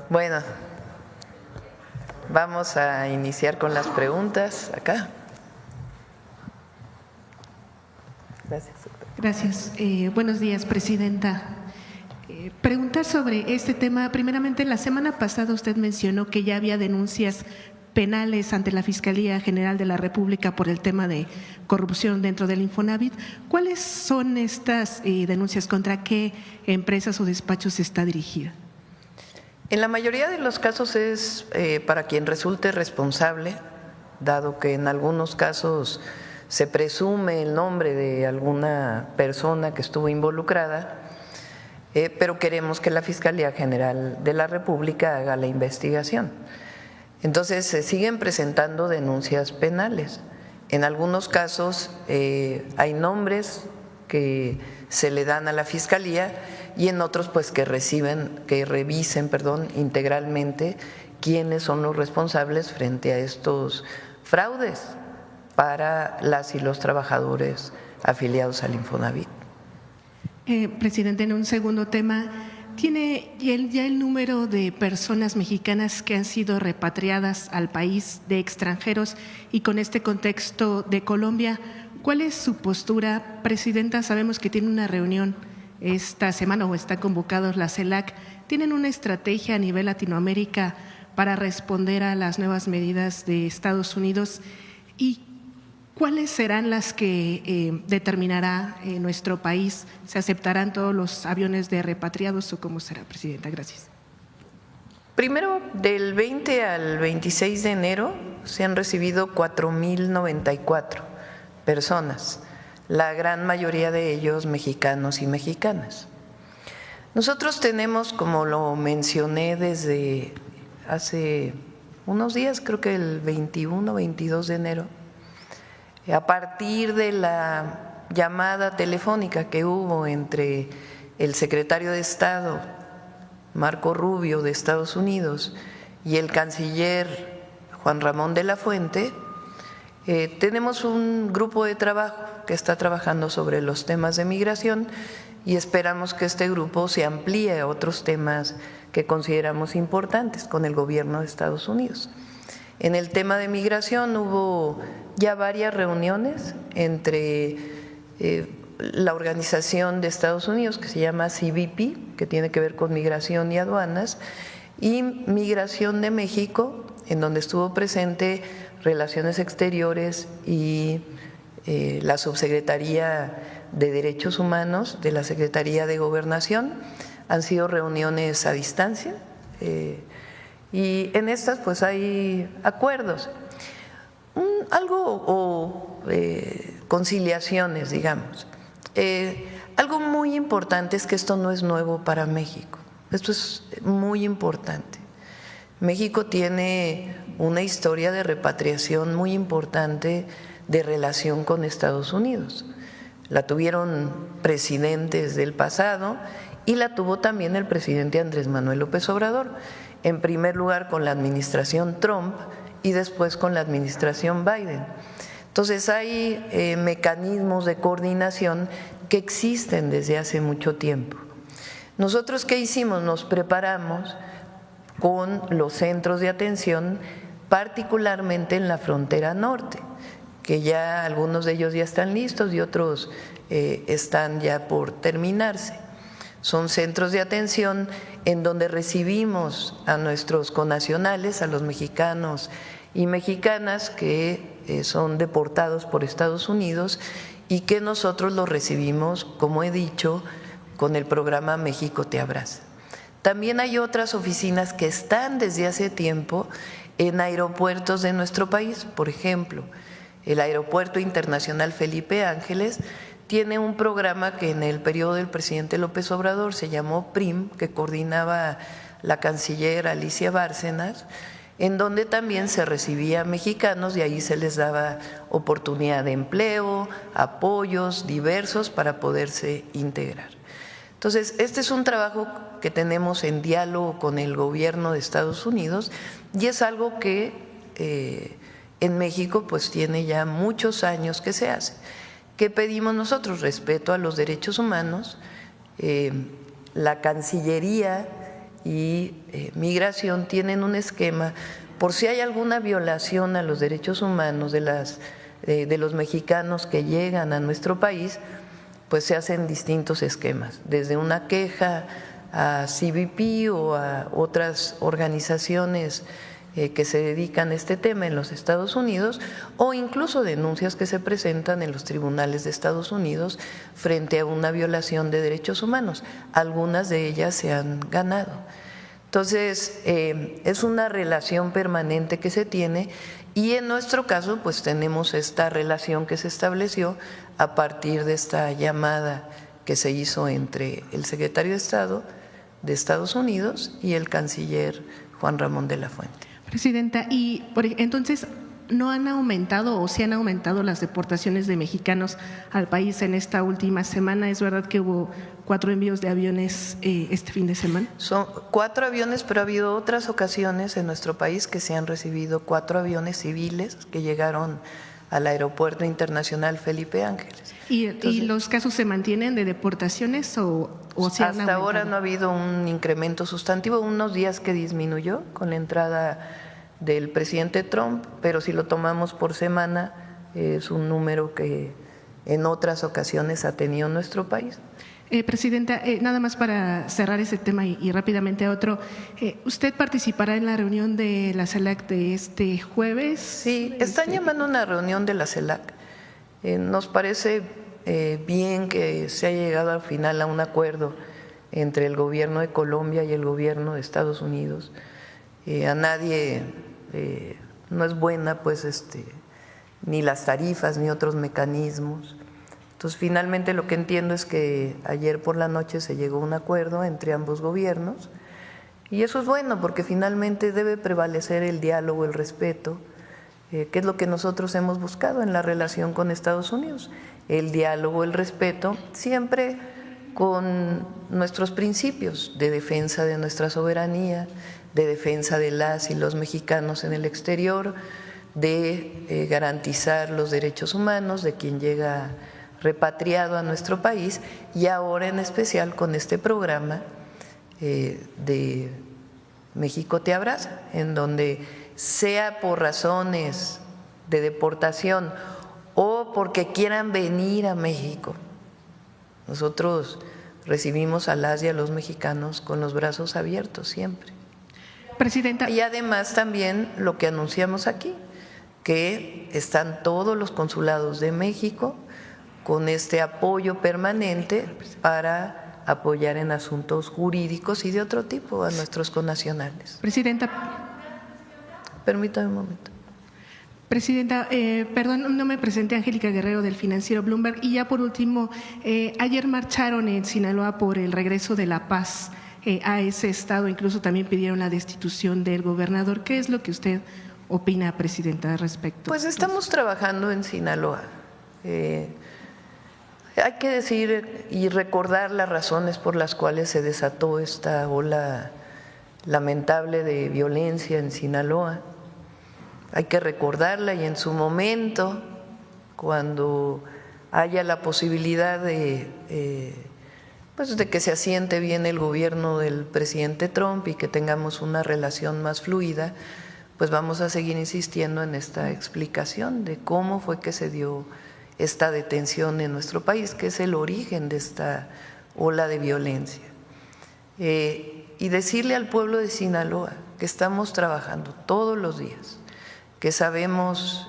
Bueno, vamos a iniciar con las preguntas acá. Gracias. Gracias. Buenos días, presidenta. Preguntar sobre este tema. Primeramente, la semana pasada usted mencionó que ya había denuncias penales ante la Fiscalía General de la República por el tema de corrupción dentro del Infonavit. ¿Cuáles son estas denuncias? ¿Contra qué empresas o despachos está dirigida? En la mayoría de los casos es para quien resulte responsable, dado que en algunos casos se presume el nombre de alguna persona que estuvo involucrada, pero queremos que la Fiscalía General de la República haga la investigación. Entonces se siguen presentando denuncias penales. En algunos casos hay nombres que se le dan a la Fiscalía y en otros pues que revisen integralmente quiénes son los responsables frente a estos fraudes para las y los trabajadores afiliados al Infonavit. Presidente, en un segundo tema, ¿tiene ya el número de personas mexicanas que han sido repatriadas al país de extranjeros? Y con este contexto de Colombia, ¿cuál es su postura, presidenta? Sabemos que tiene una reunión esta semana o está convocado la CELAC. ¿Tienen una estrategia a nivel Latinoamérica para responder a las nuevas medidas de Estados Unidos? ¿Y cuáles serán las que determinará nuestro país? ¿Se aceptarán todos los aviones de repatriados o cómo será, presidenta? Gracias. Primero, del 20 al 26 de enero se han recibido 4,094 personas, la gran mayoría de ellos mexicanos y mexicanas. Nosotros tenemos, como lo mencioné desde hace unos días, creo que el 21 o 22 de enero, a partir de la llamada telefónica que hubo entre el secretario de Estado, Marco Rubio, de Estados Unidos, y el canciller Juan Ramón de la Fuente, tenemos un grupo de trabajo que está trabajando sobre los temas de migración y esperamos que este grupo se amplíe a otros temas que consideramos importantes con el gobierno de Estados Unidos. En el tema de migración hubo ya varias reuniones entre la organización de Estados Unidos que se llama CBP, que tiene que ver con migración y aduanas, y Migración de México, en donde estuvo presente Relaciones Exteriores y la Subsecretaría de Derechos Humanos de la Secretaría de Gobernación. Han sido reuniones a distancia y en estas pues hay acuerdos, conciliaciones, digamos. Algo muy importante es que esto no es nuevo para México, esto es muy importante. México tiene una historia de repatriación muy importante de relación con Estados Unidos. La tuvieron presidentes del pasado y la tuvo también el presidente Andrés Manuel López Obrador, en primer lugar con la administración Trump y después con la administración Biden. Entonces hay mecanismos de coordinación que existen desde hace mucho tiempo. Nosotros, ¿qué hicimos? Nos preparamos con los centros de atención, particularmente en la frontera norte, que ya algunos de ellos ya están listos y otros están ya por terminarse. Son centros de atención en donde recibimos a nuestros connacionales, a los mexicanos y mexicanas que son deportados por Estados Unidos y que nosotros los recibimos, como he dicho, con el programa México Te Abraza. También hay otras oficinas que están desde hace tiempo en aeropuertos de nuestro país. Por ejemplo, el Aeropuerto Internacional Felipe Ángeles tiene un programa que en el periodo del presidente López Obrador se llamó PRIM, que coordinaba la canciller Alicia Bárcenas, en donde también se recibía a mexicanos y ahí se les daba oportunidad de empleo, apoyos diversos para poderse integrar. Entonces, este es un trabajo que tenemos en diálogo con el gobierno de Estados Unidos y es algo que en México pues tiene ya muchos años que se hace. ¿Qué pedimos nosotros? Respeto a los derechos humanos. La Cancillería y Migración tienen un esquema por si hay alguna violación a los derechos humanos de los mexicanos que llegan a nuestro país, pues se hacen distintos esquemas, desde una queja a CBP o a otras organizaciones que se dedican a este tema en los Estados Unidos, o incluso denuncias que se presentan en los tribunales de Estados Unidos frente a una violación de derechos humanos. Algunas de ellas se han ganado. Entonces, es una relación permanente que se tiene, y en nuestro caso, pues tenemos esta relación que se estableció a partir de esta llamada que se hizo entre el secretario de Estado de Estados Unidos y el canciller Juan Ramón de la Fuente. Presidenta, y entonces, ¿no han aumentado o sí han aumentado las deportaciones de mexicanos al país en esta última semana? ¿Es verdad que hubo 4 envíos de aviones este fin de semana? Son 4 aviones, pero ha habido otras ocasiones en nuestro país que se han recibido 4 aviones civiles que llegaron al Aeropuerto Internacional Felipe Ángeles. ¿Y los casos se mantienen de deportaciones o se han aumentado? Hasta ahora no ha habido un incremento sustantivo, unos días que disminuyó con la entrada del presidente Trump, pero si lo tomamos por semana es un número que en otras ocasiones ha tenido nuestro país. Presidenta, nada más para cerrar ese tema y rápidamente a otro, ¿usted participará en la reunión de la CELAC de este jueves? Sí, están llamando a una reunión de la CELAC. Nos parece bien que se haya llegado al final a un acuerdo entre el gobierno de Colombia y el gobierno de Estados Unidos. A nadie no es buena pues ni las tarifas ni otros mecanismos. Entonces, finalmente lo que entiendo es que ayer por la noche se llegó a un acuerdo entre ambos gobiernos, y eso es bueno porque finalmente debe prevalecer el diálogo, el respeto, que es lo que nosotros hemos buscado en la relación con Estados Unidos, el diálogo, el respeto, siempre con nuestros principios de defensa de nuestra soberanía, de defensa de las y los mexicanos en el exterior, de garantizar los derechos humanos de quien llega repatriado a nuestro país, y ahora en especial con este programa de México te abraza, en donde sea por razones de deportación o porque quieran venir a México, nosotros recibimos a las y a los mexicanos con los brazos abiertos siempre. Presidenta. Y además también lo que anunciamos aquí, que están todos los consulados de México con este apoyo permanente para apoyar en asuntos jurídicos y de otro tipo a nuestros connacionales. Presidenta. Permítame un momento. Presidenta, perdón, no me presenté, Angélica Guerrero del financiero Bloomberg. Y ya por último, ayer marcharon en Sinaloa por el regreso de la paz a ese estado, incluso también pidieron la destitución del gobernador. ¿Qué es lo que usted opina, Presidenta, al respecto? Pues estamos trabajando en Sinaloa. Hay que decir y recordar las razones por las cuales se desató esta ola lamentable de violencia en Sinaloa. Hay que recordarla, y en su momento, cuando haya la posibilidad pues de que se asiente bien el gobierno del presidente Trump y que tengamos una relación más fluida, pues vamos a seguir insistiendo en esta explicación de cómo fue que se dio esta detención en nuestro país, que es el origen de esta ola de violencia. Y decirle al pueblo de Sinaloa que estamos trabajando todos los días, que sabemos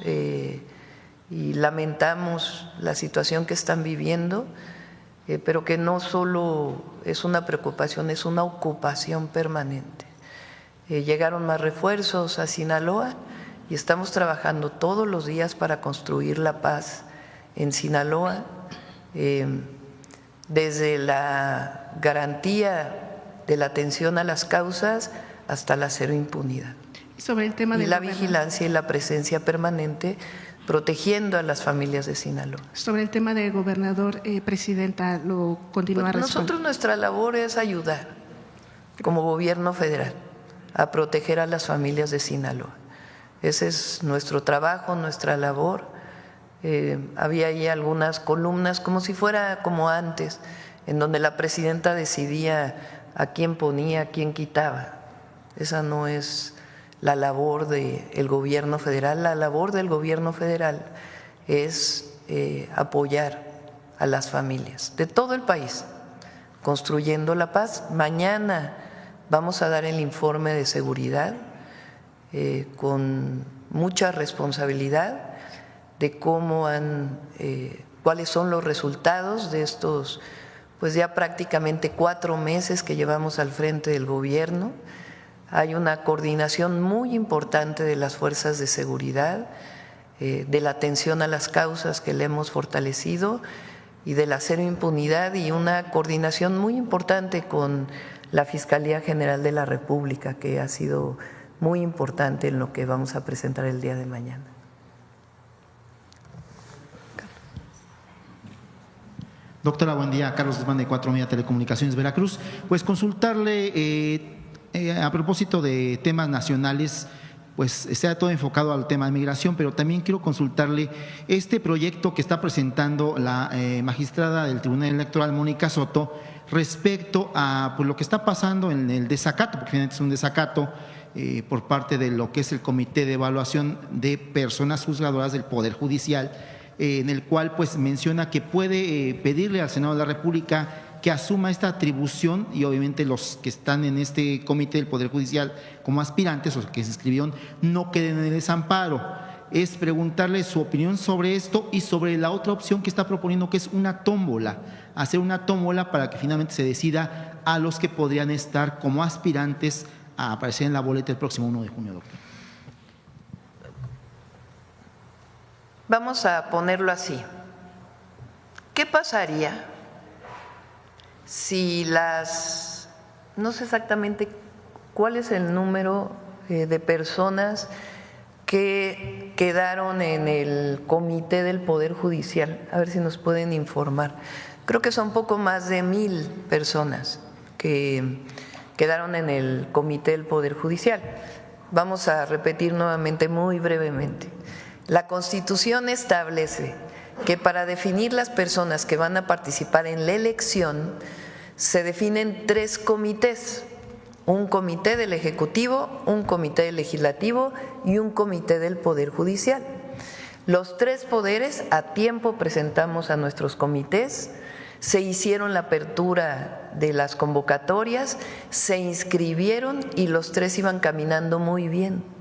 y lamentamos la situación que están viviendo, pero que no solo es una preocupación, es una ocupación permanente. Llegaron más refuerzos a Sinaloa y estamos trabajando todos los días para construir la paz en Sinaloa, desde la garantía de la atención a las causas hasta la cero impunidad. Sobre el tema de la vigilancia y la presencia permanente, protegiendo a las familias de Sinaloa. Sobre el tema del gobernador, Presidenta, lo continúa pues nosotros nuestra labor es ayudar como gobierno federal a proteger a las familias de Sinaloa. Ese es nuestro trabajo, nuestra labor. Había ahí algunas columnas como si fuera como antes, en donde la presidenta decidía a quién ponía, a quién quitaba. Esa no es la labor del gobierno federal. La labor del gobierno federal es apoyar a las familias de todo el país, construyendo la paz. Mañana vamos a dar el informe de seguridad con mucha responsabilidad de cómo cuáles son los resultados de estos, pues ya prácticamente 4 meses que llevamos al frente del gobierno. Hay una coordinación muy importante de las fuerzas de seguridad, de la atención a las causas que le hemos fortalecido y de la cero impunidad, y una coordinación muy importante con la Fiscalía General de la República, que ha sido muy importante en lo que vamos a presentar el día de mañana. Doctora, buen día. Carlos Guzmán de 4 Media Telecomunicaciones, Veracruz. Pues consultarle a propósito de temas nacionales, pues está todo enfocado al tema de migración, pero también quiero consultarle este proyecto que está presentando la magistrada del Tribunal Electoral, Mónica Soto, respecto a pues, lo que está pasando en el desacato, porque finalmente es un desacato por parte de lo que es el Comité de Evaluación de Personas Juzgadoras del Poder Judicial, en el cual pues menciona que puede pedirle al Senado de la República que asuma esta atribución, y obviamente los que están en este comité del Poder Judicial como aspirantes o que se inscribieron no queden en el desamparo. Es preguntarle su opinión sobre esto y sobre la otra opción que está proponiendo, que es una tómbola, hacer una tómbola para que finalmente se decida a los que podrían estar como aspirantes a aparecer en la boleta el próximo 1 de junio, doctor. Vamos a ponerlo así. ¿Qué pasaría si no sé exactamente cuál es el número de personas que quedaron en el comité del Poder Judicial? A ver si nos pueden informar. Creo que son poco más de 1,000 personas que quedaron en el comité del Poder Judicial. Vamos a repetir nuevamente muy brevemente. La Constitución establece que para definir las personas que van a participar en la elección se definen 3 comités: un comité del Ejecutivo, un comité del Legislativo y un comité del Poder Judicial. Los 3 poderes a tiempo presentamos a nuestros comités, se hicieron la apertura de las convocatorias, se inscribieron y los 3 iban caminando muy bien.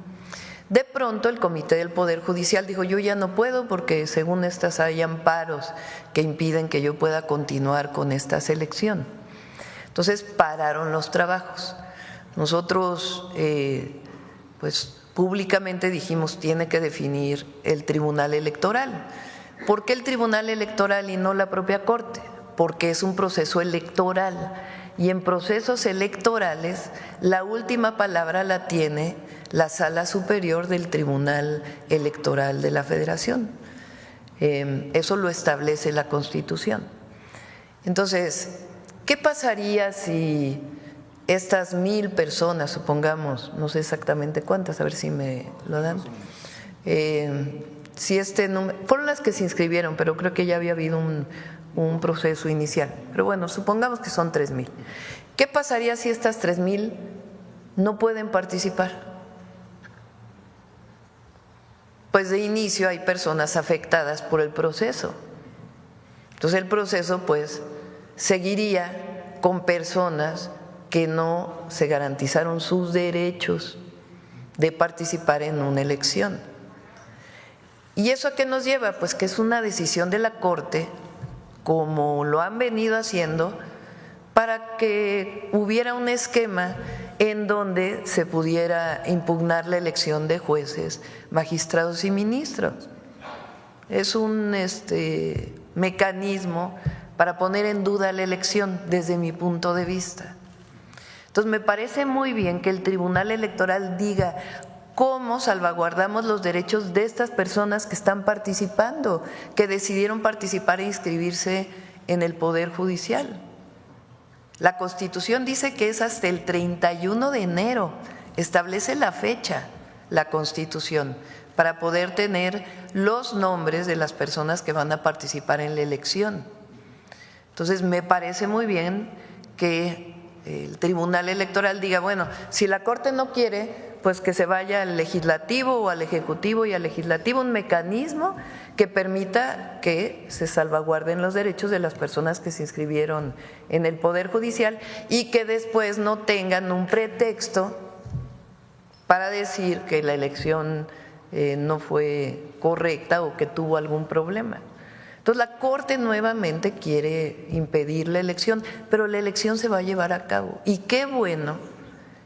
De pronto el Comité del Poder Judicial dijo: yo ya no puedo porque según estas hay amparos que impiden que yo pueda continuar con esta selección. Entonces pararon los trabajos. Nosotros pues públicamente dijimos: tiene que definir el Tribunal Electoral. ¿Por qué el Tribunal Electoral y no la propia Corte? Porque es un proceso electoral, y en procesos electorales la última palabra la tiene la Sala Superior del Tribunal Electoral de la Federación. Eso lo establece la Constitución. Entonces, ¿qué pasaría si estas 1,000 personas, supongamos, no sé exactamente cuántas, a ver si me lo dan, si este número, fueron las que se inscribieron, pero creo que ya había habido un proceso inicial, pero bueno, supongamos que son 3,000. ¿Qué pasaría si estas 3,000 no pueden participar? Pues de inicio hay personas afectadas por el proceso. Entonces el proceso pues seguiría con personas que no se garantizaron sus derechos de participar en una elección. ¿Y eso a qué nos lleva? Pues que es una decisión de la Corte, como lo han venido haciendo, para que hubiera un esquema en donde se pudiera impugnar la elección de jueces, magistrados y ministros. Es un mecanismo para poner en duda la elección desde mi punto de vista. Entonces me parece muy bien que el Tribunal Electoral diga cómo salvaguardamos los derechos de estas personas que están participando, que decidieron participar e inscribirse en el Poder Judicial. La Constitución dice que es hasta el 31 de enero, establece la fecha, la Constitución, para poder tener los nombres de las personas que van a participar en la elección. Entonces, me parece muy bien que el Tribunal Electoral diga, bueno, si la Corte no quiere, pues que se vaya al Legislativo o al Ejecutivo, y al Legislativo un mecanismo que permita que se salvaguarden los derechos de las personas que se inscribieron en el Poder Judicial y que después no tengan un pretexto para decir que la elección no fue correcta o que tuvo algún problema. Entonces la Corte nuevamente quiere impedir la elección, pero la elección se va a llevar a cabo. Y qué bueno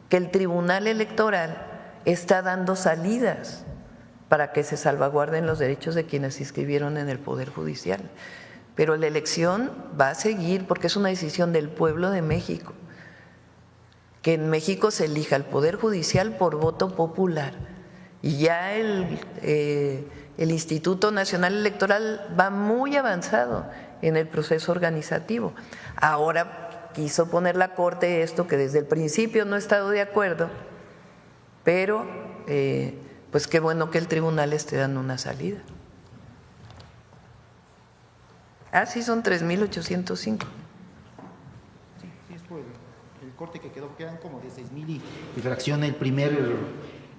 que el Tribunal Electoral está dando salidas para que se salvaguarden los derechos de quienes se inscribieron en el Poder Judicial. Pero la elección va a seguir porque es una decisión del pueblo de México. Que en México se elija el Poder Judicial por voto popular. Y ya el Instituto Nacional Electoral va muy avanzado en el proceso organizativo. Ahora quiso poner la Corte esto que desde el principio no he estado de acuerdo, pero pues qué bueno que el tribunal esté dando una salida. Ah, sí, son 3,805. Sí, es por el corte que quedó, quedan como de 6,000 y fracción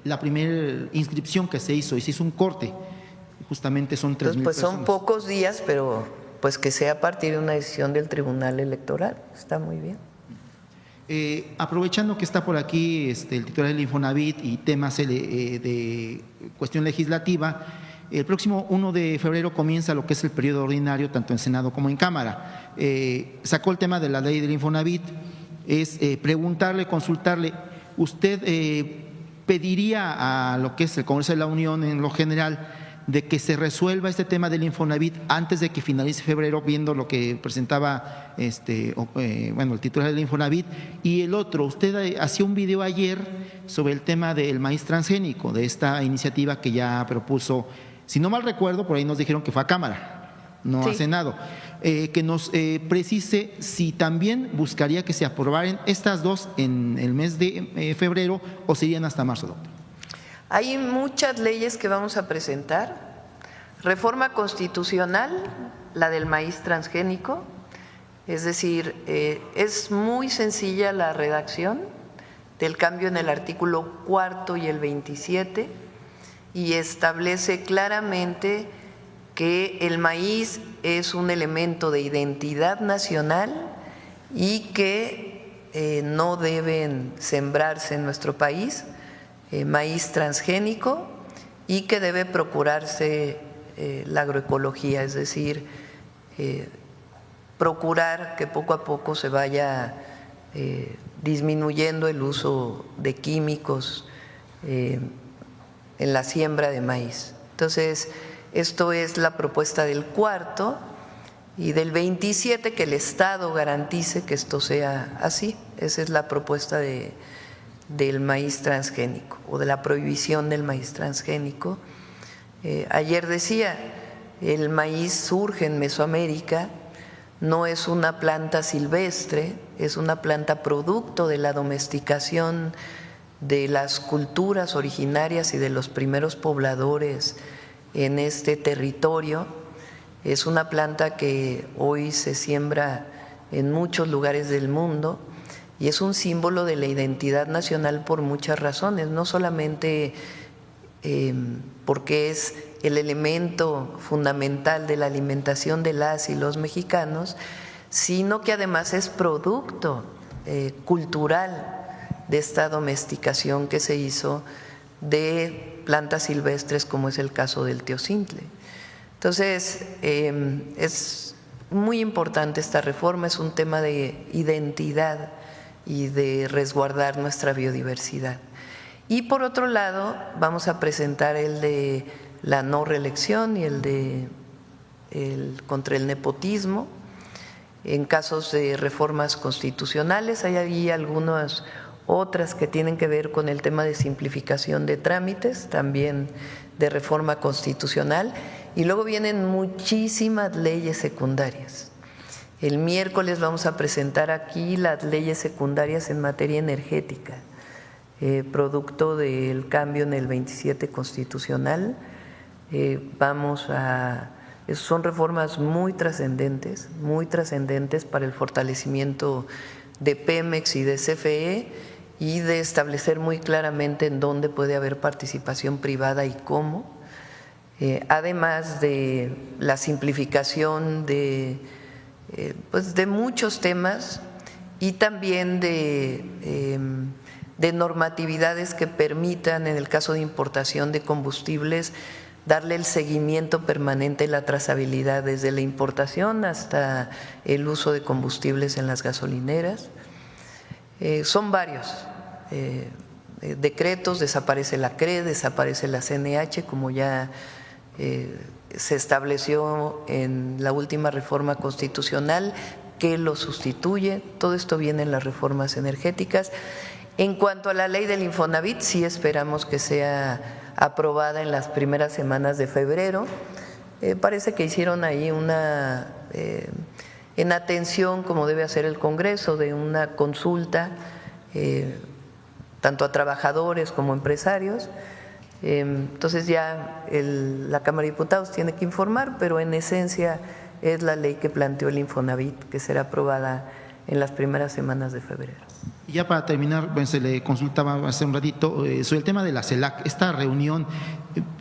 la primera inscripción que se hizo, y se hizo un corte, justamente son 3,000 pues personas. son pocos días, pero pues que sea a partir de una decisión del Tribunal Electoral, está muy bien. Aprovechando que está por aquí el titular del Infonavit y temas de cuestión legislativa, el próximo 1 de febrero comienza lo que es el periodo ordinario, tanto en Senado como en Cámara. Sacó el tema de la ley del Infonavit, es preguntarle, consultarle, ¿usted pediría a lo que es el Congreso de la Unión en lo general de que se resuelva este tema del Infonavit antes de que finalice febrero, viendo lo que presentaba el titular del Infonavit? Y el otro, usted hacía un video ayer sobre el tema del maíz transgénico, de esta iniciativa que ya propuso, si no mal recuerdo, por ahí nos dijeron que fue a Cámara, no sí, a Senado, que nos precise si también buscaría que se aprobaran estas dos en el mes de febrero o serían hasta marzo, doctor. Hay muchas leyes que vamos a presentar. Reforma constitucional, la del maíz transgénico, es decir, es muy sencilla la redacción del cambio en el artículo 4 y el 27 y establece claramente que el maíz es un elemento de identidad nacional y que no deben sembrarse en nuestro país maíz transgénico y que debe procurarse la agroecología, es decir, procurar que poco a poco se vaya disminuyendo el uso de químicos en la siembra de maíz. Entonces, esto es la propuesta del 4 y del 27, que el Estado garantice que esto sea así. Esa es la propuesta del maíz transgénico o de la prohibición del maíz transgénico. Ayer decía, el maíz surge en Mesoamérica, no es una planta silvestre, es una planta producto de la domesticación de las culturas originarias y de los primeros pobladores en este territorio. Es una planta que hoy se siembra en muchos lugares del mundo y es un símbolo de la identidad nacional por muchas razones, no solamente porque es el elemento fundamental de la alimentación de las y los mexicanos, sino que además es producto cultural de esta domesticación que se hizo de plantas silvestres, como es el caso del teocintle. Entonces, es muy importante esta reforma, es un tema de identidad y de resguardar nuestra biodiversidad. Y por otro lado, vamos a presentar el de la no reelección y contra el nepotismo. En casos de reformas constitucionales, hay ahí algunas otras que tienen que ver con el tema de simplificación de trámites, también de reforma constitucional, y luego vienen muchísimas leyes secundarias. El miércoles vamos a presentar aquí las leyes secundarias en materia energética, producto del cambio en el 27 constitucional. Son reformas muy trascendentes para el fortalecimiento de Pemex y de CFE, y de establecer muy claramente en dónde puede haber participación privada y cómo, además de la simplificación de muchos temas y también de normatividades que permitan, en el caso de importación de combustibles, darle el seguimiento permanente y la trazabilidad desde la importación hasta el uso de combustibles en las gasolineras. Son varios decretos, desaparece la CRE, desaparece la CNH, como ya se estableció en la última reforma constitucional, que lo sustituye. Todo esto viene en las reformas energéticas. En cuanto a la ley del Infonavit, sí esperamos que sea aprobada en las primeras semanas de febrero. Parece que hicieron ahí una, en atención, como debe hacer el Congreso, de una consulta, tanto a trabajadores como empresarios. Entonces ya la Cámara de Diputados tiene que informar, pero en esencia es la ley que planteó el Infonavit, que será aprobada en las primeras semanas de febrero. Y ya para terminar, pues, se le consultaba hace un ratito sobre el tema de la CELAC. Esta reunión,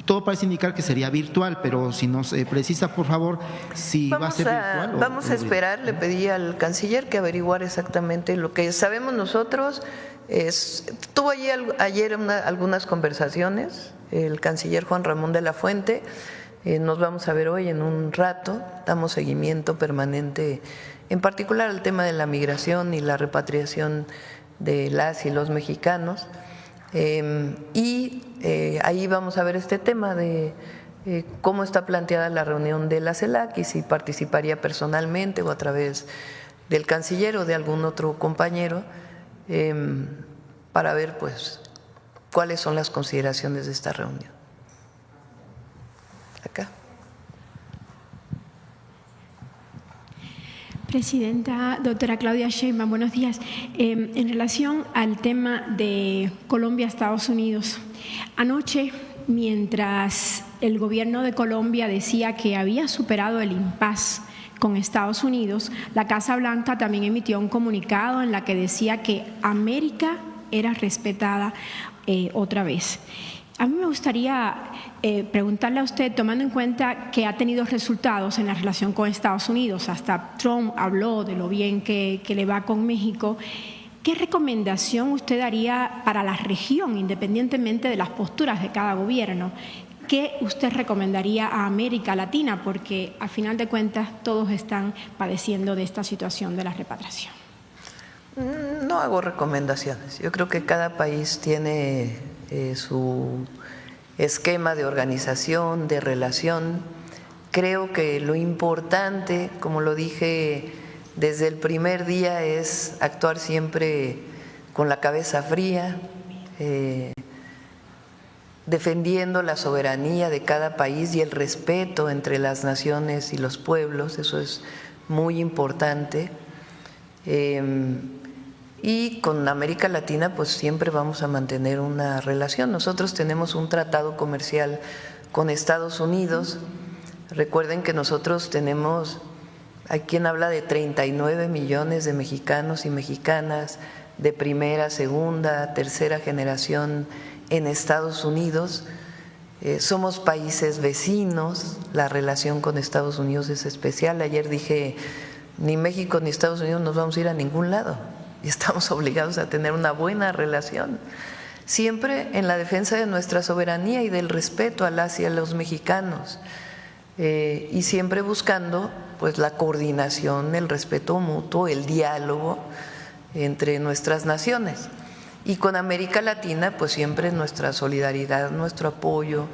todo parece indicar que sería virtual, pero si nos precisa, por favor, si va a ser virtual. Vamos a esperar, le pedí al canciller que averiguara exactamente lo que sabemos nosotros. Tuvo ayer algunas conversaciones, el canciller Juan Ramón de la Fuente. Nos vamos a ver hoy en un rato, damos seguimiento permanente, en particular al tema de la migración y la repatriación de las y los mexicanos, y ahí vamos a ver este tema de cómo está planteada la reunión de la CELAC y si participaría personalmente o a través del canciller o de algún otro compañero, para ver pues cuáles son las consideraciones de esta reunión. Acá. Presidenta, doctora Claudia Sheinbaum, buenos días. En relación al tema de Colombia-Estados Unidos, anoche, mientras el gobierno de Colombia decía que había superado el impasse con Estados Unidos, la Casa Blanca también emitió un comunicado en la que decía que América era respetada otra vez. A mí me gustaría preguntarle a usted, tomando en cuenta que ha tenido resultados en la relación con Estados Unidos, hasta Trump habló de lo bien que le va con México, ¿qué recomendación usted daría para la región, independientemente de las posturas de cada gobierno? ¿Qué usted recomendaría a América Latina? Porque a final de cuentas todos están padeciendo de esta situación de la repatriación. No hago recomendaciones. Yo creo que cada país tiene su esquema de organización, de relación. Creo que lo importante, como lo dije desde el primer día, es actuar siempre con la cabeza fría, defendiendo la soberanía de cada país y el respeto entre las naciones y los pueblos. Eso es muy importante. Y con América Latina pues siempre vamos a mantener una relación. Nosotros tenemos un tratado comercial con Estados Unidos. Recuerden que nosotros tenemos, hay quien habla de 39 millones de mexicanos y mexicanas de primera, segunda, tercera generación en Estados Unidos. Somos países vecinos, la relación con Estados Unidos es especial. Ayer dije, ni México ni Estados Unidos nos vamos a ir a ningún lado. Y estamos obligados a tener una buena relación, siempre en la defensa de nuestra soberanía y del respeto a las y a los mexicanos, y siempre buscando pues la coordinación, el respeto mutuo, el diálogo entre nuestras naciones. Y con América Latina pues siempre nuestra solidaridad, nuestro apoyo.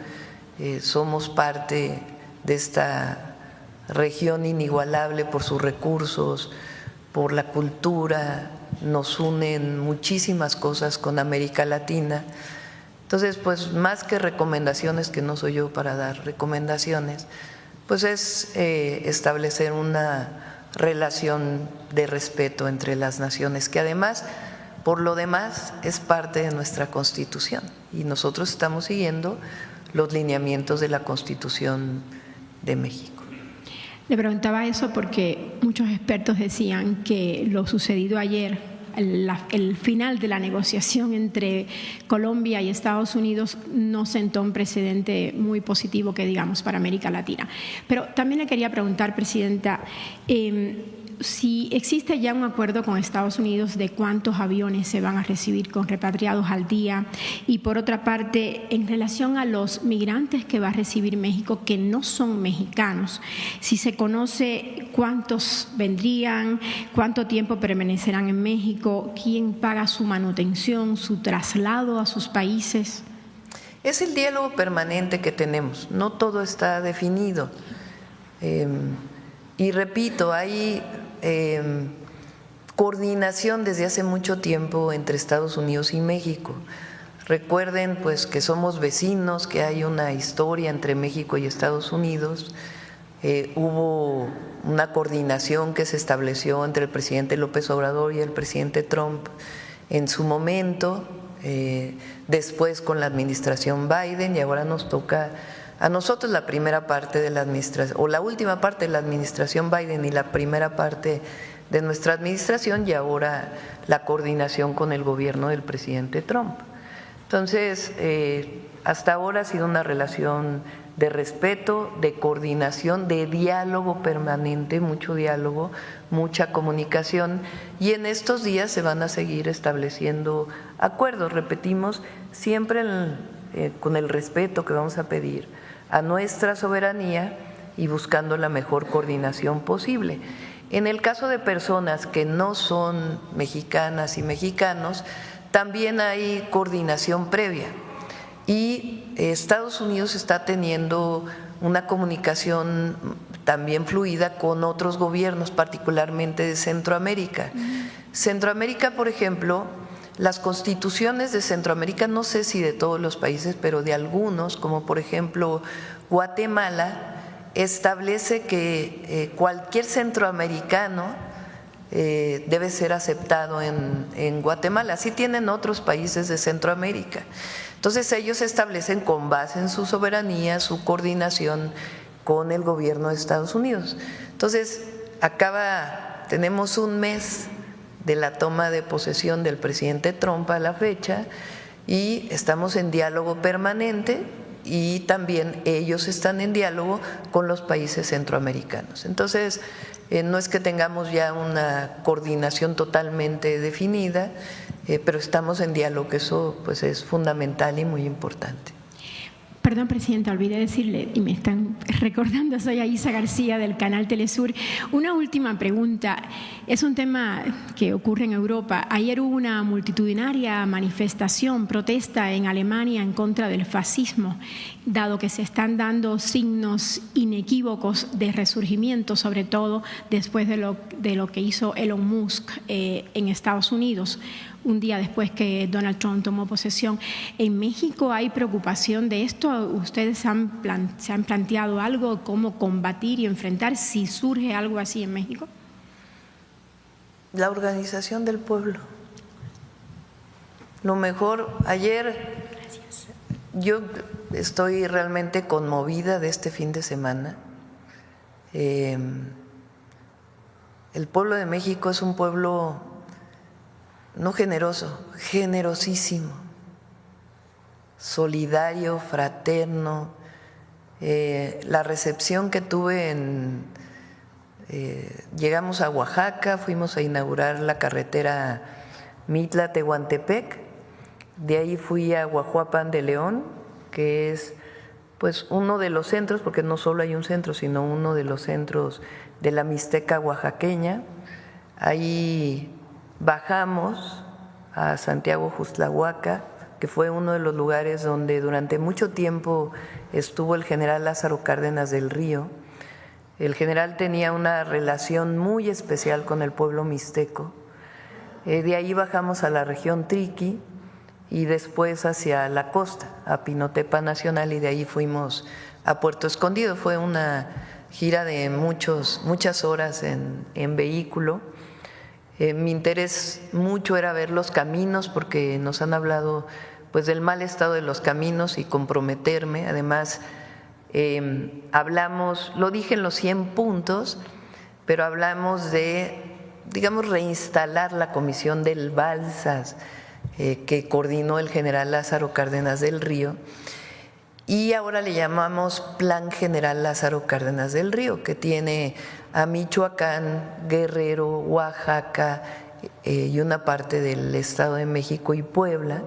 Somos parte de esta región inigualable por sus recursos, por la cultura. Nos unen muchísimas cosas con América Latina. Entonces, pues más que recomendaciones, que no soy yo para dar recomendaciones, pues es establecer una relación de respeto entre las naciones, que además, por lo demás, es parte de nuestra Constitución y nosotros estamos siguiendo los lineamientos de la Constitución de México. Le preguntaba eso porque muchos expertos decían que lo sucedido ayer el final de la negociación entre Colombia y Estados Unidos no sentó un precedente muy positivo, que digamos, para América Latina. Pero también le quería preguntar, Presidenta, si existe ya un acuerdo con Estados Unidos de cuántos aviones se van a recibir con repatriados al día, y por otra parte, en relación a los migrantes que va a recibir México que no son mexicanos, si se conoce cuántos vendrían, cuánto tiempo permanecerán en México, quién paga su manutención, su traslado a sus países. Es el diálogo permanente que tenemos, no todo está definido. Y repito, hay coordinación desde hace mucho tiempo entre Estados Unidos y México. Recuerden pues que somos vecinos, que hay una historia entre México y Estados Unidos. Hubo una coordinación que se estableció entre el presidente López Obrador y el presidente Trump en su momento, después con la administración Biden, y ahora nos toca a nosotros la primera parte de la administración, o la última parte de la administración Biden y la primera parte de nuestra administración, y ahora la coordinación con el gobierno del presidente Trump. Entonces, hasta ahora ha sido una relación de respeto, de coordinación, de diálogo permanente, mucho diálogo, mucha comunicación, y en estos días se van a seguir estableciendo acuerdos, repetimos, siempre con el respeto que vamos a pedir a nuestra soberanía y buscando la mejor coordinación posible. En el caso de personas que no son mexicanas y mexicanos, también hay coordinación previa, y Estados Unidos está teniendo una comunicación también fluida con otros gobiernos, particularmente de Centroamérica. Centroamérica, por ejemplo, las constituciones de Centroamérica, no sé si de todos los países, pero de algunos, como por ejemplo Guatemala, establece que cualquier centroamericano debe ser aceptado en Guatemala. Así tienen otros países de Centroamérica. Entonces ellos establecen, con base en su soberanía, su coordinación con el gobierno de Estados Unidos. Entonces tenemos un mes de la toma de posesión del presidente Trump a la fecha, y estamos en diálogo permanente, y también ellos están en diálogo con los países centroamericanos. Entonces, no es que tengamos ya una coordinación totalmente definida, pero estamos en diálogo, que eso pues es fundamental y muy importante. Perdón, Presidenta, olvidé decirle, y me están recordando, soy Aisa García del canal Telesur. Una última pregunta, es un tema que ocurre en Europa. Ayer hubo una multitudinaria manifestación, protesta en Alemania en contra del fascismo, dado que se están dando signos inequívocos de resurgimiento, sobre todo después de lo que hizo Elon Musk en Estados Unidos, un día después que Donald Trump tomó posesión. ¿En México hay preocupación de esto? ¿Ustedes se han planteado algo, cómo combatir y enfrentar si surge algo así en México? La organización del pueblo. Lo mejor, ayer yo estoy realmente conmovida de este fin de semana. El pueblo de México es un pueblo no generoso, generosísimo, solidario, fraterno. La recepción que tuve llegamos a Oaxaca, fuimos a inaugurar la carretera Mitla-Tehuantepec, de ahí fui a Guajuapan de León, que es pues uno de los centros, porque no solo hay un centro, sino uno de los centros de la Mixteca oaxaqueña. Ahí bajamos a Santiago Juztlahuaca, que fue uno de los lugares donde durante mucho tiempo estuvo el general Lázaro Cárdenas del Río. El general tenía una relación muy especial con el pueblo mixteco. De ahí bajamos a la región Triqui y después hacia la costa, a Pinotepa Nacional, y de ahí fuimos a Puerto Escondido. Fue una gira de muchas horas en vehículo. Mi interés mucho era ver los caminos, porque nos han hablado pues del mal estado de los caminos, y comprometerme. Además, hablamos, lo dije en los 100 puntos, pero hablamos de digamos, reinstalar la comisión del Balsas que coordinó el general Lázaro Cárdenas del Río, y ahora le llamamos Plan General Lázaro Cárdenas del Río, que tiene a Michoacán, Guerrero, Oaxaca y una parte del Estado de México y Puebla.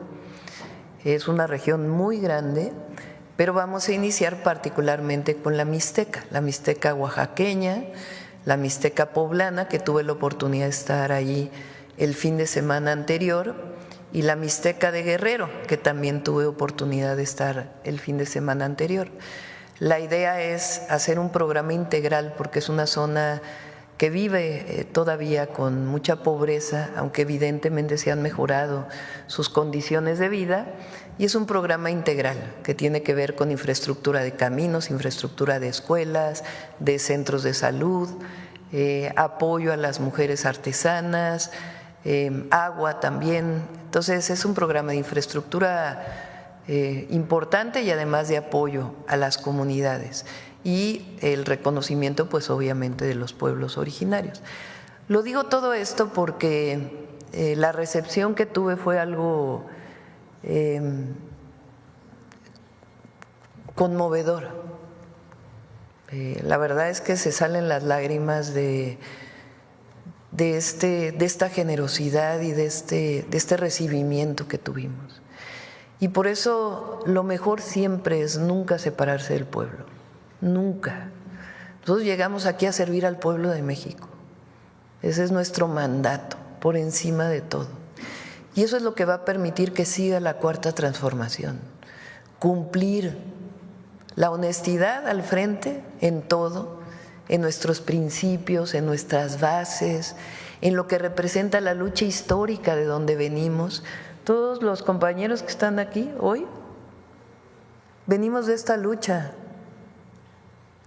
Es una región muy grande, pero vamos a iniciar particularmente con la Mixteca oaxaqueña, la Mixteca poblana, que tuve la oportunidad de estar allí el fin de semana anterior, y la Mixteca de Guerrero, que también tuve oportunidad de estar el fin de semana anterior. La idea es hacer un programa integral porque es una zona que vive todavía con mucha pobreza, aunque evidentemente se han mejorado sus condiciones de vida, y es un programa integral que tiene que ver con infraestructura de caminos, infraestructura de escuelas, de centros de salud, apoyo a las mujeres artesanas, agua también. Entonces es un programa de infraestructura importante y además de apoyo a las comunidades y el reconocimiento pues obviamente de los pueblos originarios. Lo digo todo esto porque la recepción que tuve fue algo conmovedor. La verdad es que se salen las lágrimas de esta generosidad y de este recibimiento que tuvimos. Y por eso lo mejor siempre es nunca separarse del pueblo, nunca. Nosotros llegamos aquí a servir al pueblo de México. Ese es nuestro mandato, por encima de todo. Y eso es lo que va a permitir que siga la Cuarta Transformación. Cumplir la honestidad al frente en todo, en nuestros principios, en nuestras bases, en lo que representa la lucha histórica de donde venimos. Todos los compañeros que están aquí hoy venimos de esta lucha.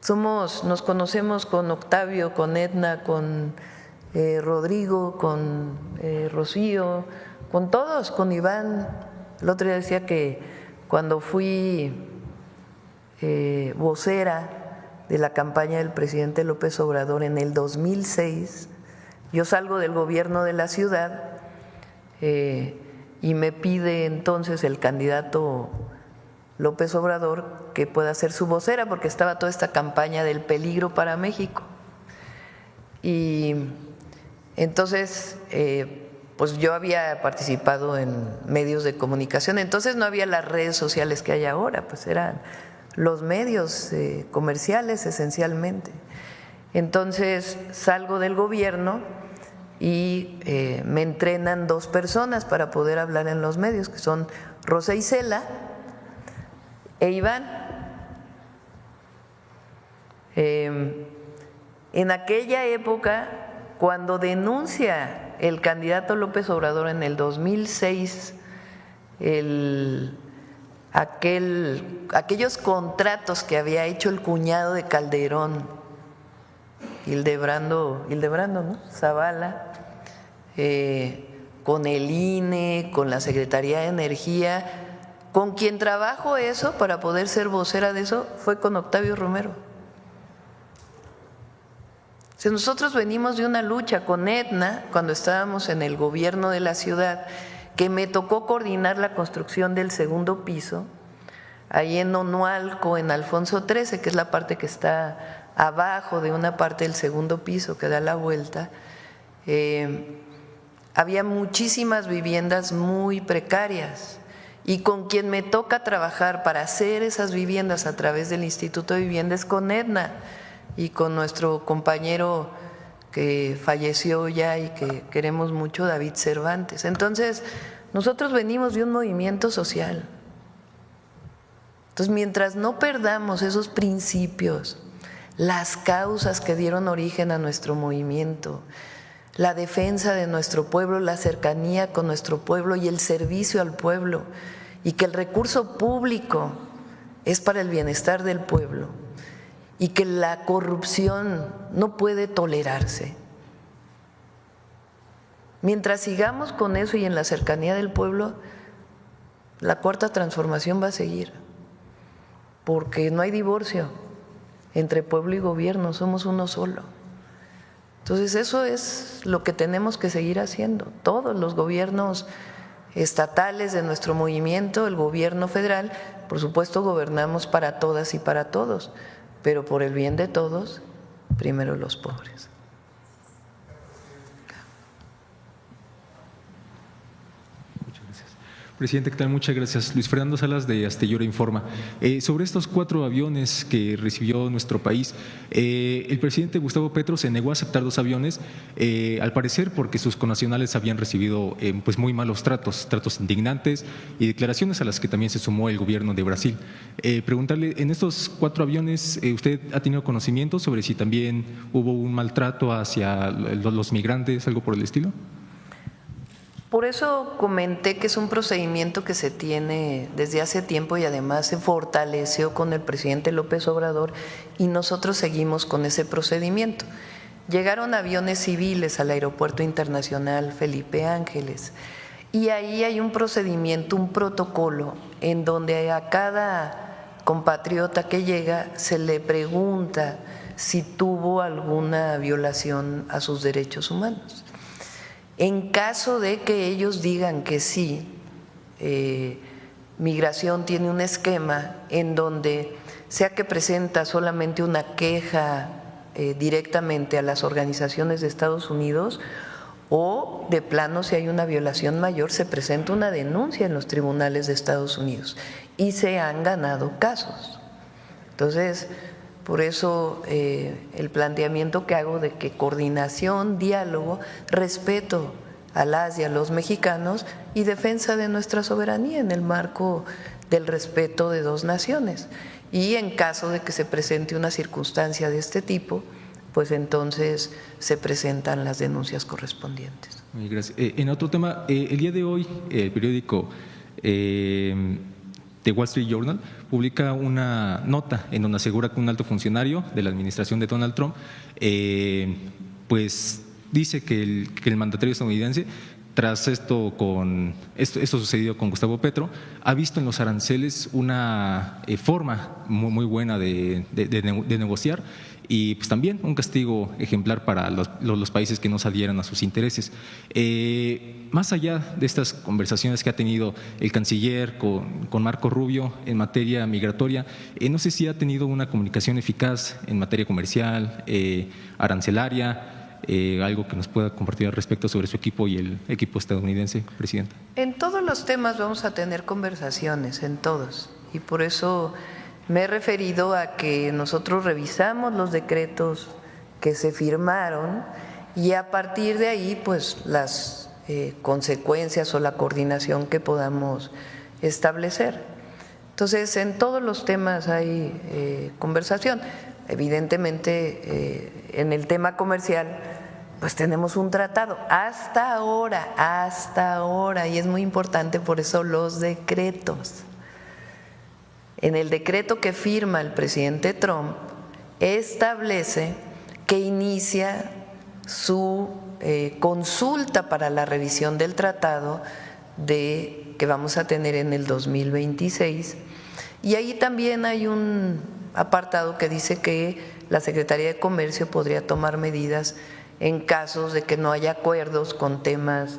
Nos conocemos con Octavio, con Edna, con Rodrigo, con Rocío, con todos, con Iván. El otro día decía que cuando fui vocera de la campaña del presidente López Obrador en el 2006, yo salgo del gobierno de la ciudad y me pide entonces el candidato López Obrador que pueda ser su vocera porque estaba toda esta campaña del peligro para México. Y entonces pues yo había participado en medios de comunicación, entonces no había las redes sociales que hay ahora, pues eran los medios comerciales esencialmente. Entonces salgo del gobierno y me entrenan 2 personas para poder hablar en los medios, que son Rosa Isela e Iván. En aquella época, cuando denuncia el candidato López Obrador en el 2006 aquellos contratos que había hecho el cuñado de Calderón, Hildebrando, ¿no? Zavala, con el INE, con la Secretaría de Energía, con quien trabajo eso para poder ser vocera de eso fue con Octavio Romero. Si nosotros venimos de una lucha con Edna cuando estábamos en el gobierno de la ciudad, que me tocó coordinar la construcción del segundo piso, ahí en Onualco, en Alfonso XIII, que es la parte que está abajo de una parte del segundo piso que da la vuelta. Había muchísimas viviendas muy precarias y con quien me toca trabajar para hacer esas viviendas a través del Instituto de Vivienda es con Edna y con nuestro compañero que falleció ya y que queremos mucho, David Cervantes. Entonces, nosotros venimos de un movimiento social. Entonces, mientras no perdamos esos principios, las causas que dieron origen a nuestro movimiento, la defensa de nuestro pueblo, la cercanía con nuestro pueblo y el servicio al pueblo, y que el recurso público es para el bienestar del pueblo, y que la corrupción no puede tolerarse. Mientras sigamos con eso y en la cercanía del pueblo, la Cuarta Transformación va a seguir, porque no hay divorcio entre pueblo y gobierno, somos uno solo. Entonces eso es lo que tenemos que seguir haciendo. Todos los gobiernos estatales de nuestro movimiento, el gobierno federal, por supuesto gobernamos para todas y para todos, pero por el bien de todos, primero los pobres. Presidente, ¿qué tal? Muchas gracias. Luis Fernando Salas de Astillero Informa. Sobre estos 4 aviones que recibió nuestro país, el presidente Gustavo Petro se negó a aceptar 2 aviones, al parecer porque sus connacionales habían recibido pues muy malos tratos indignantes y declaraciones a las que también se sumó el gobierno de Brasil. Preguntarle, en estos 4 aviones, ¿usted ha tenido conocimiento sobre si también hubo un maltrato hacia los migrantes, algo por el estilo? Por eso comenté que es un procedimiento que se tiene desde hace tiempo y además se fortaleció con el presidente López Obrador y nosotros seguimos con ese procedimiento. Llegaron aviones civiles al Aeropuerto Internacional Felipe Ángeles y ahí hay un procedimiento, un protocolo en donde a cada compatriota que llega se le pregunta si tuvo alguna violación a sus derechos humanos. En caso de que ellos digan que sí, Migración tiene un esquema en donde sea que presenta solamente una queja directamente a las organizaciones de Estados Unidos o de plano si hay una violación mayor se presenta una denuncia en los tribunales de Estados Unidos y se han ganado casos. Entonces, por eso el planteamiento que hago de que coordinación, diálogo, respeto a las y a los mexicanos y defensa de nuestra soberanía en el marco del respeto de 2 naciones. Y en caso de que se presente una circunstancia de este tipo, pues entonces se presentan las denuncias correspondientes. Muy gracias. En otro tema, el día de hoy el periódico The Wall Street Journal publica una nota en donde asegura que un alto funcionario de la administración de Donald Trump pues dice que el mandatario estadounidense, tras esto sucedido con Gustavo Petro, ha visto en los aranceles una forma muy buena de negociar y pues también un castigo ejemplar para los países que no se adhieran a sus intereses. Más allá de estas conversaciones que ha tenido el canciller con Marco Rubio en materia migratoria, no sé si ha tenido una comunicación eficaz en materia comercial, arancelaria, algo que nos pueda compartir al respecto sobre su equipo y el equipo estadounidense, presidente. En todos los temas vamos a tener conversaciones, en todos, y por eso me he referido a que nosotros revisamos los decretos que se firmaron y a partir de ahí pues las consecuencias o la coordinación que podamos establecer. Entonces, en todos los temas hay conversación. Evidentemente, en el tema comercial, pues tenemos un tratado hasta ahora, y es muy importante por eso los decretos. En el decreto que firma el presidente Trump, establece que inicia su consulta para la revisión del tratado que vamos a tener en el 2026, y ahí también hay un apartado que dice que la Secretaría de Comercio podría tomar medidas en casos de que no haya acuerdos con temas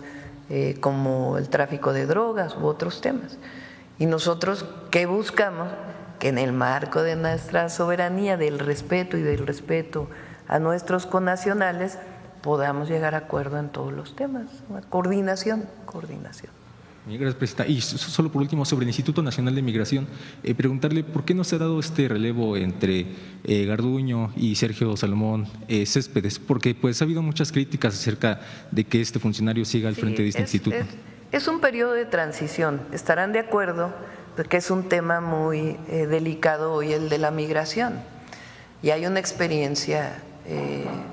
como el tráfico de drogas u otros temas. Y nosotros, ¿qué buscamos? Que en el marco de nuestra soberanía, del respeto y del respeto a nuestros connacionales, podamos llegar a acuerdo en todos los temas. Coordinación. Gracias, presidenta. Y solo por último, sobre el Instituto Nacional de Migración, preguntarle por qué no se ha dado este relevo entre Garduño y Sergio Salomón Céspedes, porque pues ha habido muchas críticas acerca de que este funcionario siga al frente de este instituto. Es un periodo de transición, estarán de acuerdo, porque es un tema muy delicado hoy el de la migración, y hay una experiencia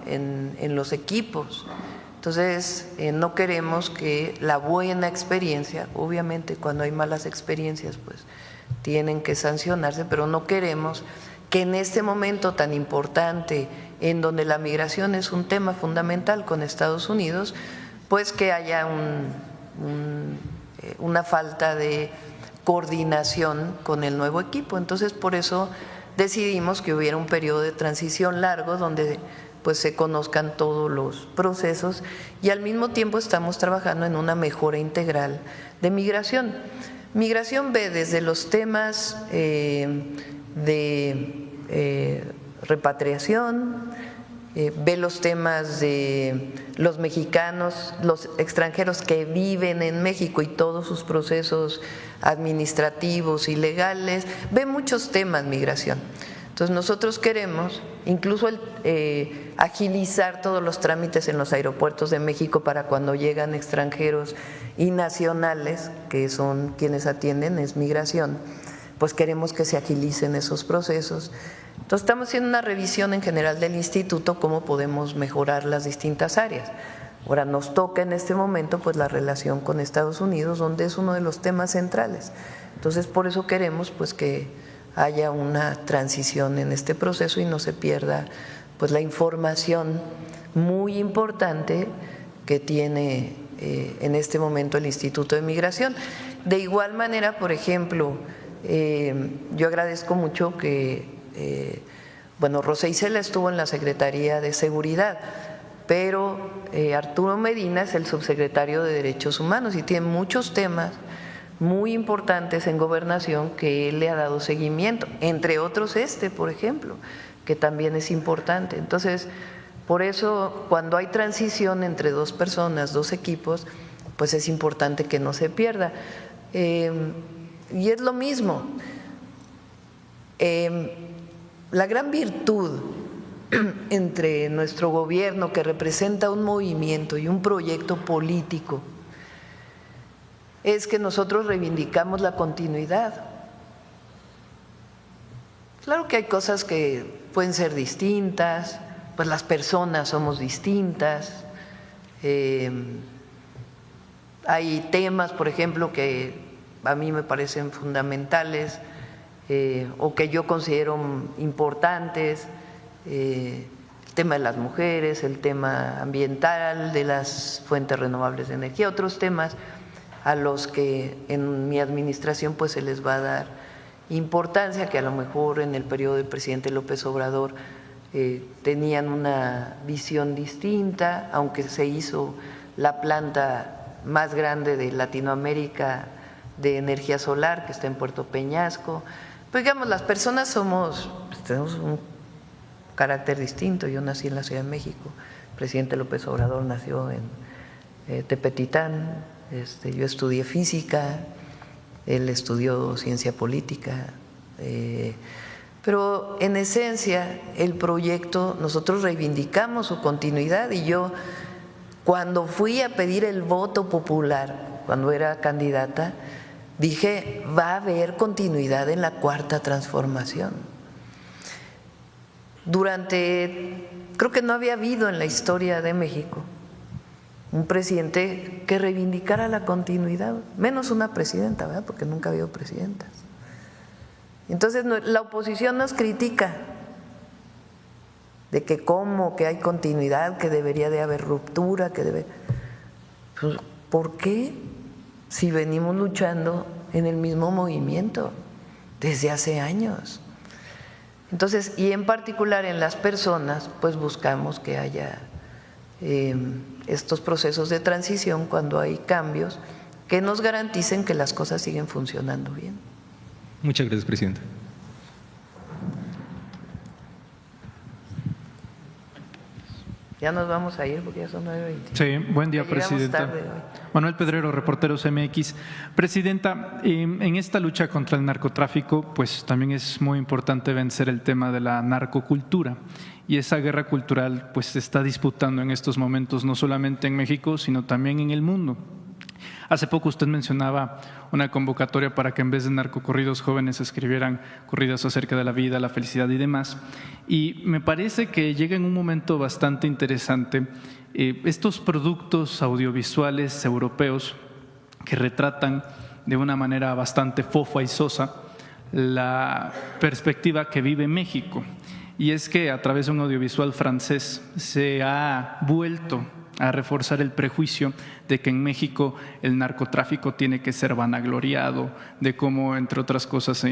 en los equipos. Entonces, no queremos que la buena experiencia, obviamente cuando hay malas experiencias, pues tienen que sancionarse, pero no queremos que en este momento tan importante, en donde la migración es un tema fundamental con Estados Unidos, pues que haya una falta de coordinación con el nuevo equipo. Entonces, por eso decidimos que hubiera un periodo de transición largo donde pues se conozcan todos los procesos, y al mismo tiempo estamos trabajando en una mejora integral de migración. Migración ve desde los temas de repatriación, ve los temas de los mexicanos, los extranjeros que viven en México y todos sus procesos administrativos y legales, ve muchos temas migración. Entonces nosotros queremos incluso agilizar todos los trámites en los aeropuertos de México para cuando llegan extranjeros y nacionales, que son quienes atienden, es migración, pues queremos que se agilicen esos procesos. Entonces estamos haciendo una revisión en general del instituto, cómo podemos mejorar las distintas áreas. Ahora nos toca en este momento pues la relación con Estados Unidos, donde es uno de los temas centrales. Entonces por eso queremos pues que haya una transición en este proceso y no se pierda pues la información muy importante que tiene en este momento el Instituto de Migración. De igual manera, por ejemplo, yo agradezco mucho que Rosa Isela estuvo en la Secretaría de Seguridad, pero Arturo Medina es el subsecretario de Derechos Humanos y tiene muchos temas muy importantes en gobernación que él le ha dado seguimiento, entre otros por ejemplo, que también es importante. Entonces, por eso cuando hay transición entre dos personas, dos equipos, pues es importante que no se pierda. Y es lo mismo, la gran virtud entre nuestro gobierno, que representa un movimiento y un proyecto político, es que nosotros reivindicamos la continuidad. Claro que hay cosas que pueden ser distintas, pues las personas somos distintas, hay temas, por ejemplo, que a mí me parecen fundamentales o que yo considero importantes, el tema de las mujeres, el tema ambiental, de las fuentes renovables de energía, otros temas a los que en mi administración pues se les va a dar importancia, que a lo mejor en el periodo del presidente López Obrador tenían una visión distinta, aunque se hizo la planta más grande de Latinoamérica de energía solar, que está en Puerto Peñasco. Pues digamos, las personas tenemos un carácter distinto. Yo nací en la Ciudad de México, el presidente López Obrador nació en Tepetitán. Yo estudié física, él estudió ciencia política, pero en esencia el proyecto, nosotros reivindicamos su continuidad, y yo cuando fui a pedir el voto popular, cuando era candidata, dije, va a haber continuidad en la Cuarta Transformación. Creo que no había habido en la historia de México un presidente que reivindicara la continuidad, menos una presidenta, ¿verdad? Porque nunca ha habido presidentas. Entonces la oposición nos critica de que cómo, que hay continuidad, que debería de haber ruptura, pues, ¿por qué? Si venimos luchando en el mismo movimiento desde hace años. Entonces, y en particular en las personas, pues buscamos que haya estos procesos de transición cuando hay cambios que nos garanticen que las cosas siguen funcionando bien. Muchas gracias, presidenta. Ya nos vamos a ir porque ya son 9:20. Sí, buen día, presidenta. Manuel Pedrero, Reporteros MX. Presidenta, en esta lucha contra el narcotráfico, pues también es muy importante vencer el tema de la narcocultura. Y esa guerra cultural pues se está disputando en estos momentos no solamente en México, sino también en el mundo. Hace poco usted mencionaba una convocatoria para que en vez de narcocorridos jóvenes escribieran corridos acerca de la vida, la felicidad y demás. Y me parece que llega en un momento bastante interesante estos productos audiovisuales europeos que retratan de una manera bastante fofa y sosa la perspectiva que vive México. Y es que a través de un audiovisual francés se ha vuelto a reforzar el prejuicio de que en México el narcotráfico tiene que ser vanagloriado, de cómo, entre otras cosas,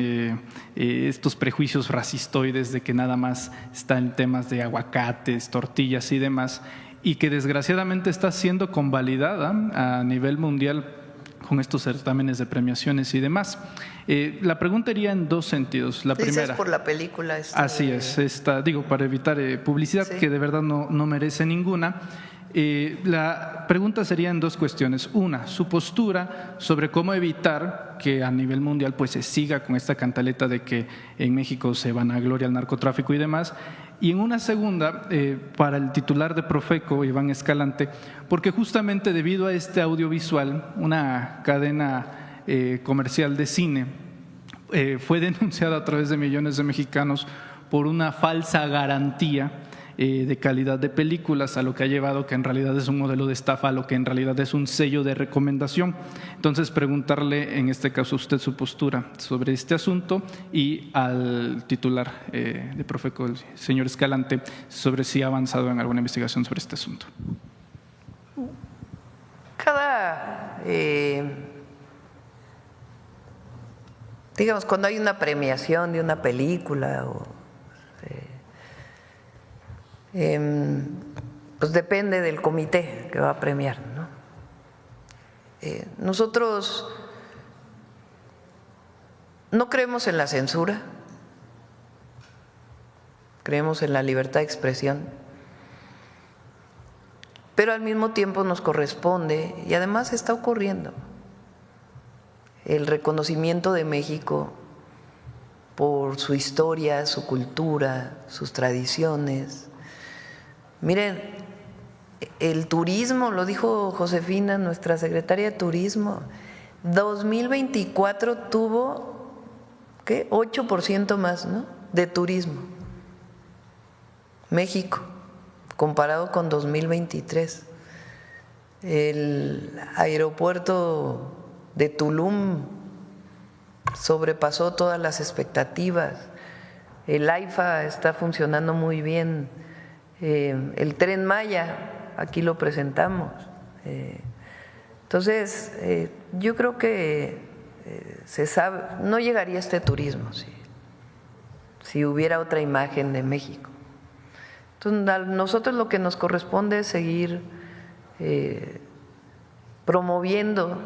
estos prejuicios racistoides de que nada más están temas de aguacates, tortillas y demás, y que desgraciadamente está siendo convalidada a nivel mundial con estos certámenes de premiaciones y demás. La pregunta iría en dos sentidos. La primera, por la película. Así es, digo, para evitar publicidad, sí, que de verdad no merece ninguna. La pregunta sería en dos cuestiones. Una, su postura sobre cómo evitar que a nivel mundial pues se siga con esta cantaleta de que en México se vanagloria el narcotráfico y demás. Y en una segunda, para el titular de Profeco, Iván Escalante, porque justamente debido a este audiovisual, una cadena comercial de cine fue denunciada a través de millones de mexicanos por una falsa garantía de calidad de películas, a lo que ha llevado que en realidad es un modelo de estafa, a lo que en realidad es un sello de recomendación. Entonces, preguntarle en este caso a usted su postura sobre este asunto y al titular de Profeco, el señor Escalante, sobre si ha avanzado en alguna investigación sobre este asunto. Digamos, cuando hay una premiación de una película pues depende del comité que va a premiar, ¿no? Nosotros no creemos en la censura, creemos en la libertad de expresión, pero al mismo tiempo nos corresponde, y además está ocurriendo, el reconocimiento de México por su historia, su cultura, sus tradiciones. Miren, el turismo, lo dijo Josefina, nuestra secretaria de Turismo, 2024 tuvo, ¿qué? 8% más, ¿no?, de turismo. México, comparado con 2023. El aeropuerto de Tulum sobrepasó todas las expectativas. El AIFA está funcionando muy bien. El Tren Maya, aquí lo presentamos. Entonces, yo creo que se sabe, no llegaría este turismo si hubiera otra imagen de México. Entonces, a nosotros lo que nos corresponde es seguir promoviendo,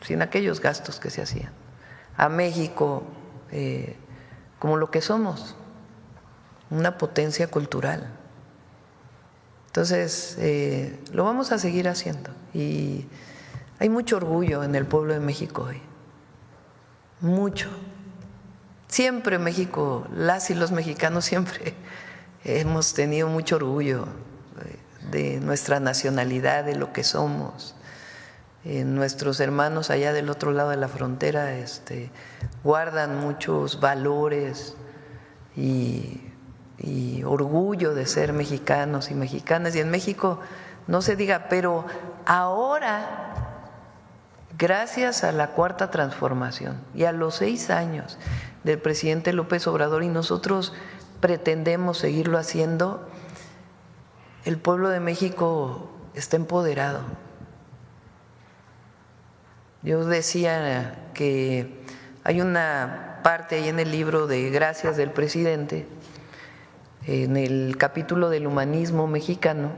sin aquellos gastos que se hacían, a México como lo que somos, una potencia cultural. Entonces, lo vamos a seguir haciendo y hay mucho orgullo en el pueblo de México hoy, mucho. Siempre México, las y los mexicanos siempre hemos tenido mucho orgullo de nuestra nacionalidad, de lo que somos. Nuestros hermanos allá del otro lado de la frontera guardan muchos valores y orgullo de ser mexicanos y mexicanas, y en México no se diga, pero ahora, gracias a la Cuarta Transformación y a los 6 años del presidente López Obrador, y nosotros pretendemos seguirlo haciendo, el pueblo de México está empoderado. Yo decía que hay una parte ahí en el libro de Gracias del presidente, en el capítulo del humanismo mexicano,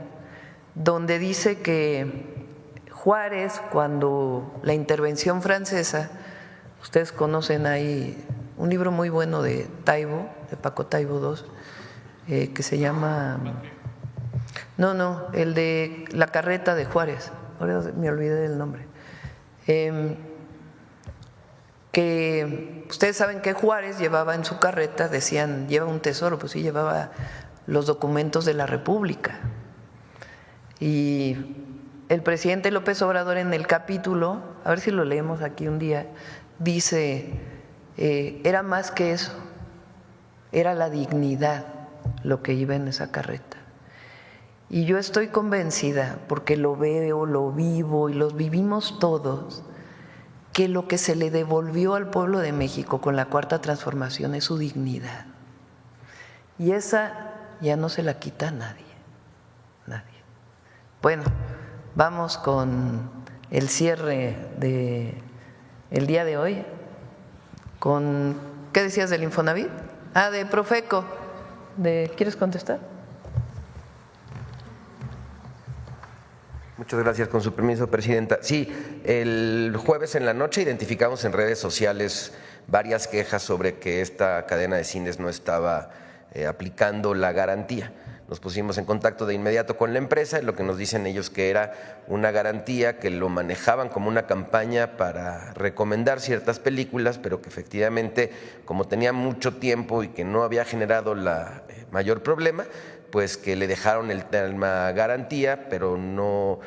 donde dice que Juárez, cuando la intervención francesa, ustedes conocen ahí un libro muy bueno de Taibo, de Paco Taibo II, que se llama… No, el de La carreta de Juárez, ahora me olvidé del nombre. Que ustedes saben que Juárez llevaba en su carreta, decían, lleva un tesoro, pues sí, llevaba los documentos de la República. Y el presidente López Obrador en el capítulo, a ver si lo leemos aquí un día, dice, era más que eso, era la dignidad lo que iba en esa carreta. Y yo estoy convencida, porque lo veo, lo vivo y los vivimos todos, que lo que se le devolvió al pueblo de México con la Cuarta Transformación es su dignidad. Y esa ya no se la quita a nadie, nadie. Bueno, vamos con el cierre de el día de hoy. ¿Qué decías del Infonavit? De Profeco. ¿Quieres contestar? Muchas gracias, con su permiso, Presidenta. Sí, el jueves en la noche identificamos en redes sociales varias quejas sobre que esta cadena de cines no estaba aplicando la garantía. Nos pusimos en contacto de inmediato con la empresa y lo que nos dicen ellos que era una garantía, que lo manejaban como una campaña para recomendar ciertas películas, pero que efectivamente, como tenía mucho tiempo y que no había generado la mayor problema, pues que le dejaron el tema garantía, pero no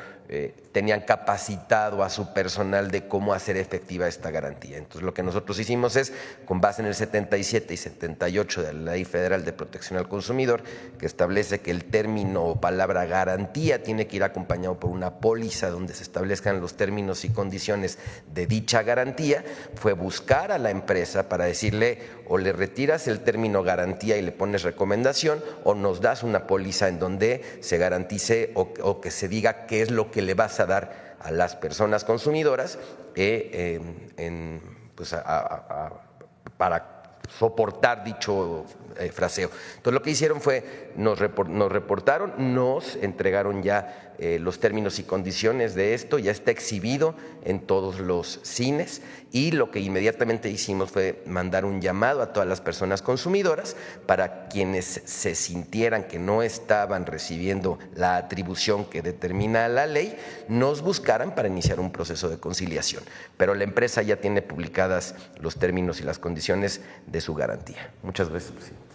tenían capacitado a su personal de cómo hacer efectiva esta garantía. Entonces, lo que nosotros hicimos es, con base en el 77 y 78 de la Ley Federal de Protección al Consumidor, que establece que el término o palabra garantía tiene que ir acompañado por una póliza donde se establezcan los términos y condiciones de dicha garantía, fue buscar a la empresa para decirle: o le retiras el término garantía y le pones recomendación, o nos das una póliza en donde se garantice o que se diga qué es lo que le vas a dar a las personas consumidoras para soportar dicho fraseo. Entonces, lo que hicieron fue, nos reportaron, nos entregaron ya los términos y condiciones de esto, ya está exhibido en todos los cines, y lo que inmediatamente hicimos fue mandar un llamado a todas las personas consumidoras para quienes se sintieran que no estaban recibiendo la atribución que determina la ley, nos buscaran para iniciar un proceso de conciliación. Pero la empresa ya tiene publicadas los términos y las condiciones de su garantía. Muchas gracias, presidente.